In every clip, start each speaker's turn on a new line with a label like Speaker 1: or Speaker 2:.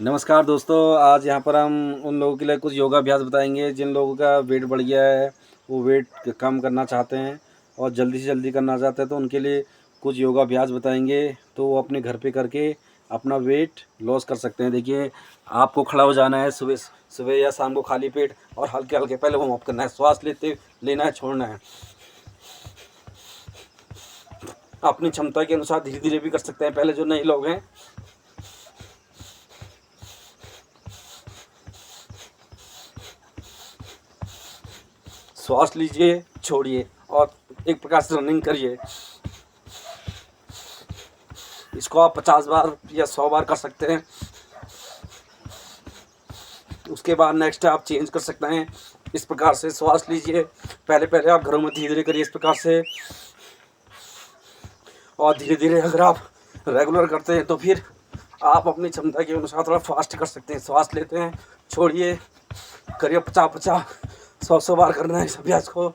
Speaker 1: नमस्कार दोस्तों, आज यहाँ पर हम उन लोगों के लिए कुछ योगा अभ्यास बताएंगे जिन लोगों का वेट बढ़ गया है, वो वेट कम करना चाहते हैं और जल्दी से जल्दी करना चाहते हैं। तो उनके लिए कुछ योगा अभ्यास बताएंगे, तो वो अपने घर पे करके अपना वेट लॉस कर सकते हैं। देखिए, आपको खड़ा हो जाना है सुबह सुबह या शाम को खाली पेट, और हल्के हल्के पहले वार्म अप करना है। श्वास लेना है, छोड़ना है। अपनी क्षमता के अनुसार धीरे धीरे भी कर सकते हैं। पहले जो नए लोग हैं, श्वास लीजिए, छोड़िए और एक प्रकार से रनिंग करिए। इसको आप 50 बार या 100 बार कर सकते हैं। उसके बाद नेक्स्ट आप चेंज कर सकते हैं। इस प्रकार से श्वास लीजिए। पहले आप घरों में धीरे धीरे करिए इस प्रकार से, और धीरे धीरे अगर आप रेगुलर करते हैं तो फिर आप अपनी क्षमता के अनुसार थोड़ा फास्ट कर सकते हैं। श्वास लेते हैं, छोड़िए, करिए 50-50 100 बार करना है इस अभ्यास को।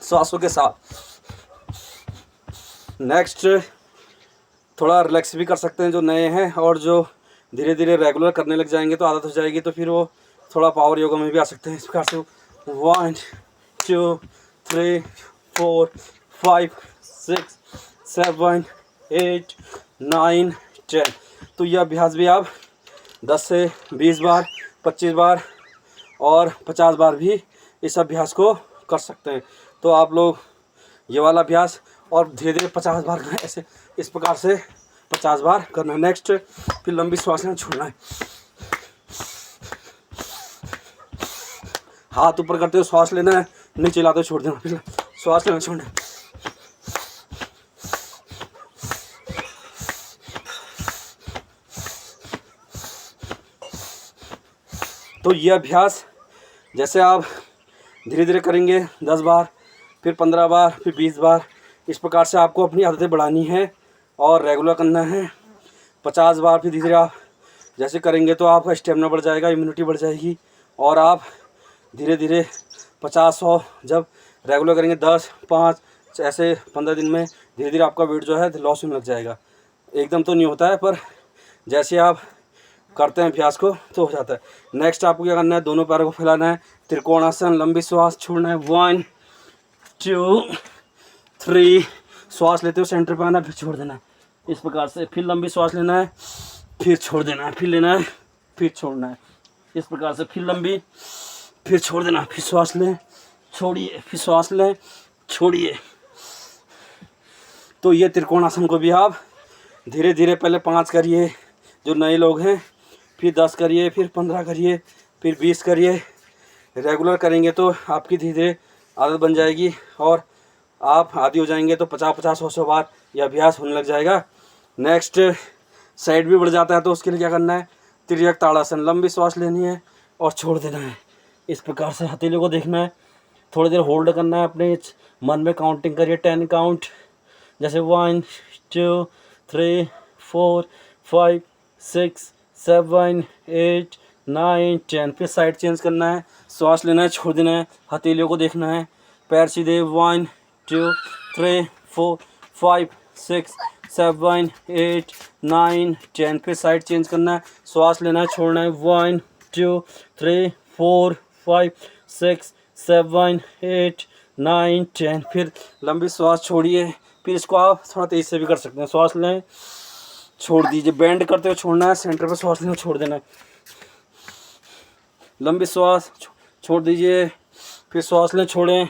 Speaker 1: श्वासों के साथ नेक्स्ट थोड़ा रिलैक्स भी कर सकते हैं जो नए हैं, और जो धीरे धीरे रेगुलर करने लग जाएंगे तो आदत हो जाएगी, तो फिर वो थोड़ा पावर योगा में भी आ सकते हैं। इस प्रकार से 1 2 3 4 5 6 7 8 9 10। तो यह अभ्यास भी आप 10 से 20 बार, 25 बार और 50 बार भी इस अभ्यास को कर सकते हैं। तो आप लोग ये वाला अभ्यास और धीरे धीरे 50 बार करना है, ऐसे इस प्रकार से 50 बार करना है। नेक्स्ट फिर लंबी श्वास लेना, छोड़ना है। हाथ ऊपर करते हुए श्वास लेना है, नीचे लाते हुए छोड़ देना। फिर श्वास लेना, छोड़ना है। तो ये अभ्यास जैसे आप धीरे धीरे करेंगे 10 बार, फिर 15 बार, फिर 20 बार, इस प्रकार से आपको अपनी आदतें बढ़ानी है और रेगुलर करना है। 50 बार फिर धीरे धीरे आप जैसे करेंगे तो आपका स्टेमिना बढ़ जाएगा, इम्यूनिटी बढ़ जाएगी, और आप धीरे धीरे 50-100 जब रेगुलर करेंगे, 10-5 ऐसे 15 दिन में धीरे धीरे आपका वेट जो है लॉस होने लग जाएगा। एकदम तो नहीं होता है, पर जैसे आप करते हैं अभ्यास को तो हो जाता है। नेक्स्ट आपको क्या करना है, दोनों पैरों को फैलाना है, त्रिकोणासन, लंबी श्वास, छोड़ना है। 1 2 3, श्वास लेते हुए सेंटर पे आना है, फिर छोड़ देना है इस प्रकार से। फिर लंबी श्वास लेना है, फिर छोड़ देना है, फिर लेना है, फिर छोड़ना है इस प्रकार से। फिर लंबी, फिर छोड़ देना, फिर श्वास लें, छोड़िए, फिर श्वास लें, छोड़िए। तो ये त्रिकोणासन को भी आप धीरे धीरे पहले 5 करिए जो नए लोग हैं, फिर 10 करिए, फिर 15 करिए, फिर 20 करिए। रेगुलर करेंगे तो आपकी धीरे धीरे आदत बन जाएगी और आप आदी हो जाएंगे, तो 50-50 100 बार यह अभ्यास होने लग जाएगा। नेक्स्ट साइड भी बढ़ जाता है, तो उसके लिए क्या करना है, तिर्यक ताड़ासन, लंबी श्वास लेनी है और छोड़ देना है इस प्रकार से। हथेली को देखना है, थोड़ी देर होल्ड करना है, अपने मन में काउंटिंग करिए 10 काउंट, जैसे 1 2 3 4 5 6 7 8 9 10। फिर साइड चेंज करना है, श्वास लेना है, छोड़ देना है, हथेलियों को देखना है, पैर सीधे। 1 2 3 4 5 6 7 8 9 10। फिर साइड चेंज करना है, श्वास लेना है, छोड़ना है। 1 2 3 4 5 6 7 8 9 10। फिर लंबी श्वास छोड़िए। फिर इसको आप थोड़ा तेज़ से भी कर सकते हैं। श्वास लें, छोड़ दीजिए, बेंड करते हुए छोड़ना है, सेंटर पर श्वास लेना, छोड़ देना है। लंबी श्वास छोड़ दीजिए, फिर श्वास लें, छोड़ें।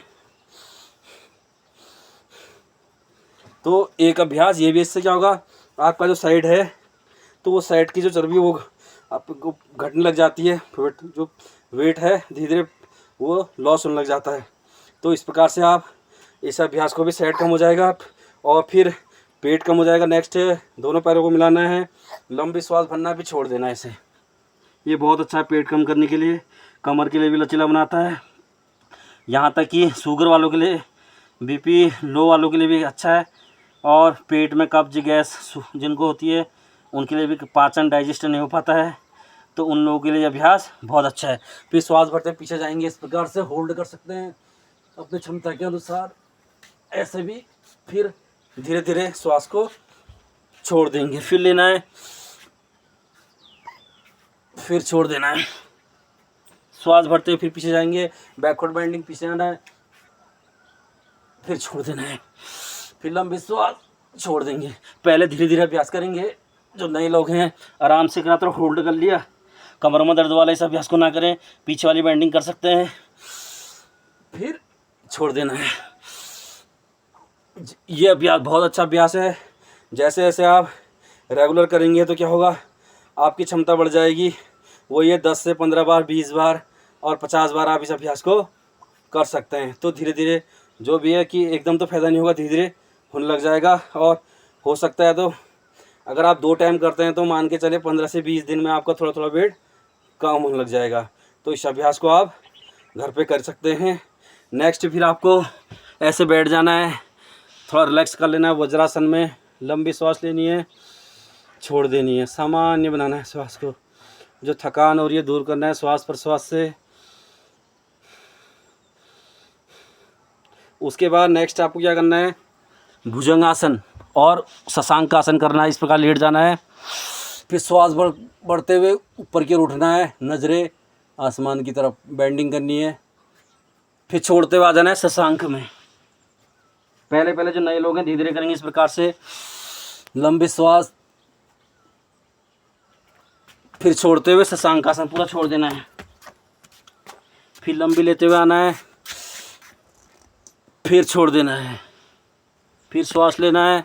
Speaker 1: तो एक अभ्यास ये भी, इससे क्या होगा, आपका जो साइड है तो वो साइड की जो चर्बी वो आपको घटने लग जाती है, जो वेट है धीरे धीरे वो लॉस होने लग जाता है। तो इस प्रकार से आप इस अभ्यास को भी साइड कम हो जाएगा और फिर पेट कम हो जाएगा। नेक्स्ट दोनों पैरों को मिलाना है, लंबी श्वास भरना है, फिर छोड़ देना है इसे। ये बहुत अच्छा है पेट कम करने के लिए, कमर के लिए भी लचीला बनाता है, यहाँ तक कि शुगर वालों के लिए, बीपी लो वालों के लिए भी अच्छा है, और पेट में कब्ज गैस जिनको होती है उनके लिए भी, पाचन डाइजेशन नहीं हो पाता है, तो उन लोगों के लिए अभ्यास बहुत अच्छा है। फिर श्वास भरते पीछे जाएंगे, इस प्रकार से होल्ड कर सकते हैं अपनी क्षमता के अनुसार, ऐसे भी। फिर धीरे धीरे श्वास को छोड़ देंगे, फिर लेना है, फिर छोड़ देना है। श्वास भरते हुए फिर पीछे जाएंगे, बैकवर्ड बेंडिंग, पीछे आना है, फिर छोड़ देना है, फिर लंबी श्वास छोड़ देंगे। पहले धीरे धीरे अभ्यास करेंगे। जो नए लोग हैं आराम से करा तो होल्ड कर लिया, कमर में दर्द वाला इस अभ्यास को ना करें, पीछे वाली बेंडिंग कर सकते हैं, फिर छोड़ देना है। ये अभ्यास बहुत अच्छा अभ्यास है। जैसे जैसे आप रेगुलर करेंगे तो क्या होगा, आपकी क्षमता बढ़ जाएगी। वो ये 10 से 15 बार, 20 बार और 50 बार आप इस अभ्यास को कर सकते हैं। तो धीरे धीरे जो भी है कि एकदम तो फ़ायदा नहीं होगा, धीरे धीरे होने लग जाएगा। और हो सकता है तो अगर आप 2 टाइम करते हैं तो मान के चले 15 से 20 दिन में आपका थोड़ा थोड़ा वेट कम होने लग जाएगा। तो इस अभ्यास को आप घर पे कर सकते हैं। नेक्स्ट फिर आपको ऐसे बैठ जाना है, थोड़ा रिलैक्स कर लेना है वज्रासन में, लंबी सांस लेनी है, छोड़ देनी है, सामान्य बनाना है श्वास को। जो थकान हो रही है दूर करना है श्वास प्रश्वास से। उसके बाद नेक्स्ट आपको क्या करना है, भुजंगासन और शशांक आसन करना है। इस प्रकार लेट जाना है, फिर श्वास बढ़ते हुए ऊपर की ओर उठना है, नज़रें आसमान की तरफ बेंडिंग करनी है, फिर छोड़ते हुए आ जाना है शशांक में। पहले जो नए लोग हैं धीरे धीरे करेंगे इस प्रकार से, लंबी श्वास, फिर छोड़ते हुए शशांक आसन पूरा छोड़ देना है, फिर लंबी लेते हुए आना है, फिर छोड़ देना है, फिर श्वास लेना है,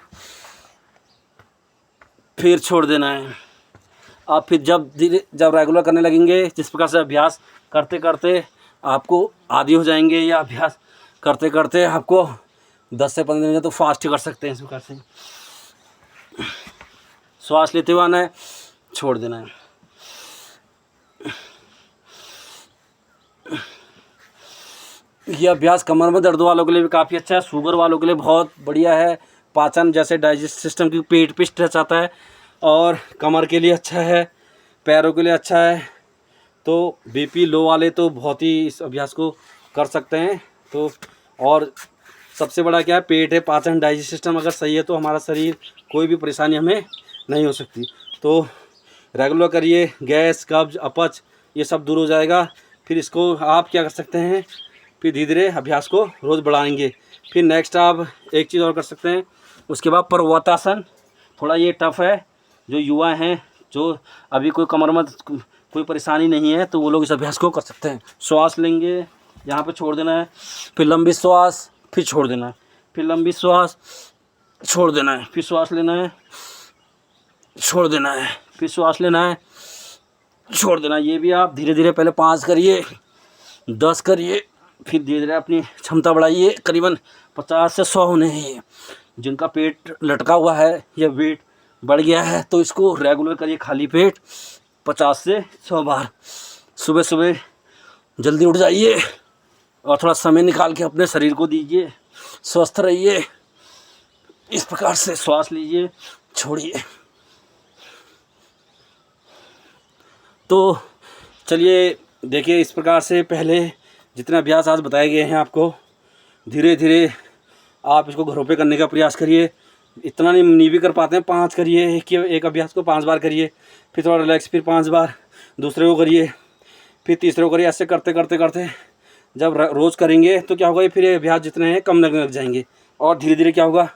Speaker 1: फिर छोड़ देना है। आप फिर जब रेगुलर करने लगेंगे, जिस प्रकार से अभ्यास करते करते आपको आदी हो जाएंगे, या अभ्यास करते करते आपको 10 से 15 दिन तो फास्ट कर सकते हैं। इस प्रकार से श्वास लेते हुए आना है, छोड़ देना है। यह अभ्यास कमर में दर्द वालों के लिए भी काफ़ी अच्छा है, शुगर वालों के लिए बहुत बढ़िया है। पाचन जैसे डाइजेस्ट सिस्टम की पेट पे स्ट्रेच आता है, और कमर के लिए अच्छा है, पैरों के लिए अच्छा है। तो बीपी लो वाले तो बहुत ही इस अभ्यास को कर सकते हैं। तो और सबसे बड़ा क्या है, पेट है, पाचन डाइजेस्ट सिस्टम अगर सही है तो हमारा शरीर कोई भी परेशानी हमें नहीं हो सकती। तो रेगुलर करिए, गैस कब्ज अपच ये सब दूर हो जाएगा। फिर इसको आप क्या कर सकते हैं, फिर धीरे धीरे अभ्यास को रोज़ बढ़ाएंगे। फिर नेक्स्ट आप एक चीज़ और कर सकते हैं, उसके बाद पर्वतासन। थोड़ा ये टफ़ है, जो युवा हैं, जो अभी कोई कमर में कोई परेशानी नहीं है, तो वो लोग इस अभ्यास को कर सकते हैं। श्वास लेंगे, यहाँ पे छोड़ देना है, फिर लंबी श्वास, फिर छोड़ देना है, फिर लंबी श्वास, छोड़ देना है, फिर श्वास लेना है, छोड़ देना है, फिर श्वास लेना है, छोड़ देना है। ये भी आप धीरे धीरे पहले 5 करिए, 10 करिए, फिर धीरे धीरे अपनी क्षमता बढ़ाइए। करीबन 50 से 100 होने हैं। जिनका पेट लटका हुआ है या वेट बढ़ गया है तो इसको रेगुलर करिए, खाली पेट 50 से 100 बार। सुबह सुबह जल्दी उठ जाइए और थोड़ा समय निकाल के अपने शरीर को दीजिए, स्वस्थ रहिए। इस प्रकार से श्वास लीजिए, छोड़िए। तो चलिए देखिए, इस प्रकार से पहले जितने अभ्यास आज बताए गए हैं आपको, धीरे धीरे आप इसको घरों पे करने का प्रयास करिए। इतना नहीं भी कर पाते हैं, 5 करिए, एक अभ्यास को 5 बार करिए, फिर थोड़ा रिलैक्स, फिर 5 बार दूसरे को करिए, फिर तीसरे को करिए। ऐसे करते करते करते जब रोज़ करेंगे तो क्या होगा, फिर ये अभ्यास जितने हैं कम लगने लग जाएंगे। और धीरे धीरे क्या होगा,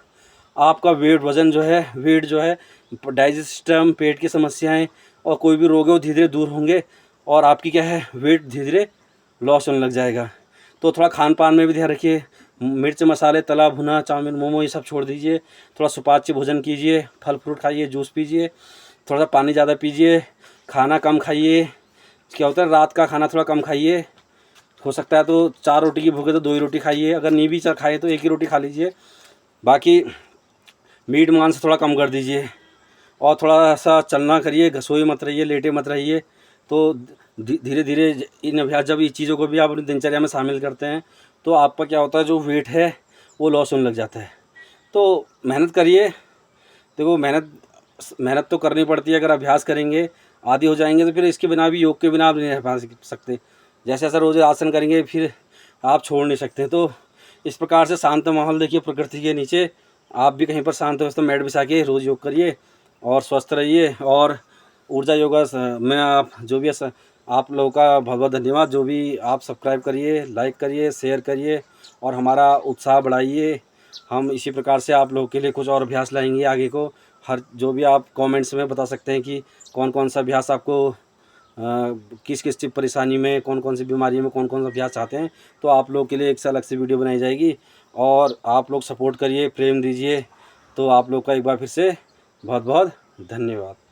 Speaker 1: आपका वजन जो है, डाइजेस्ट सिस्टम, पेट की समस्याएँ और कोई भी रोग है वो धीरे धीरे दूर होंगे, और आपकी क्या है, वेट धीरे धीरे लॉस होने लग जाएगा। तो थोड़ा खान पान में भी ध्यान रखिए। मिर्च मसाले, तला भुना, चाउमीन, मोमो ये सब छोड़ दीजिए। थोड़ा सुपाच्य भोजन कीजिए, फल फ्रूट खाइए, जूस पीजिए, थोड़ा सा पानी ज़्यादा पीजिए, खाना कम खाइए। क्या होता है, रात का खाना थोड़ा कम खाइए। हो सकता है तो 4 रोटी की भूख है तो 2 ही रोटी खाइए, अगर नहीं भी खाए तो 1 ही रोटी खा लीजिए। बाकी मीट मांस थोड़ा कम कर दीजिए, और थोड़ा सा चलना करिए, घसोए मत रहिए, लेटे मत रहिए। तो धीरे धीरे इन अभ्यास, जब ये चीज़ों को भी आप अपनी दिनचर्या में शामिल करते हैं तो आपका क्या होता है, जो वेट है वो लॉस होने लग जाता है। तो मेहनत करिए। देखो, मेहनत तो करनी पड़ती है। अगर अभ्यास करेंगे, आदी हो जाएंगे, तो फिर इसके बिना भी, योग के बिना आप नहीं रह पा सकते। जैसे जैसा रोज़ आसन करेंगे फिर आप छोड़ नहीं सकते। तो इस प्रकार से शांत माहौल देखिए, प्रकृति के नीचे आप भी कहीं पर शांत हो तो मैट बिछा के रोज़ योग करिए और स्वस्थ रहिए। और ऊर्जा योगा में आप जो भी आप लोगों का बहुत बहुत धन्यवाद। जो भी आप सब्सक्राइब करिए, लाइक करिए, शेयर करिए और हमारा उत्साह बढ़ाइए। हम इसी प्रकार से आप लोगों के लिए कुछ और अभ्यास लाएंगे आगे को। हर जो भी आप कमेंट्स में बता सकते हैं कि कौन कौन सा अभ्यास आपको किस किस चीज़ परेशानी में, कौन कौन सी बीमारी में कौन कौन सा अभ्यास चाहते हैं, तो आप लोग के लिए एक से अलग से वीडियो बनाई जाएगी। और आप लोग सपोर्ट करिए, प्रेम दीजिए। तो आप लोग का एक बार फिर से बहुत बहुत धन्यवाद।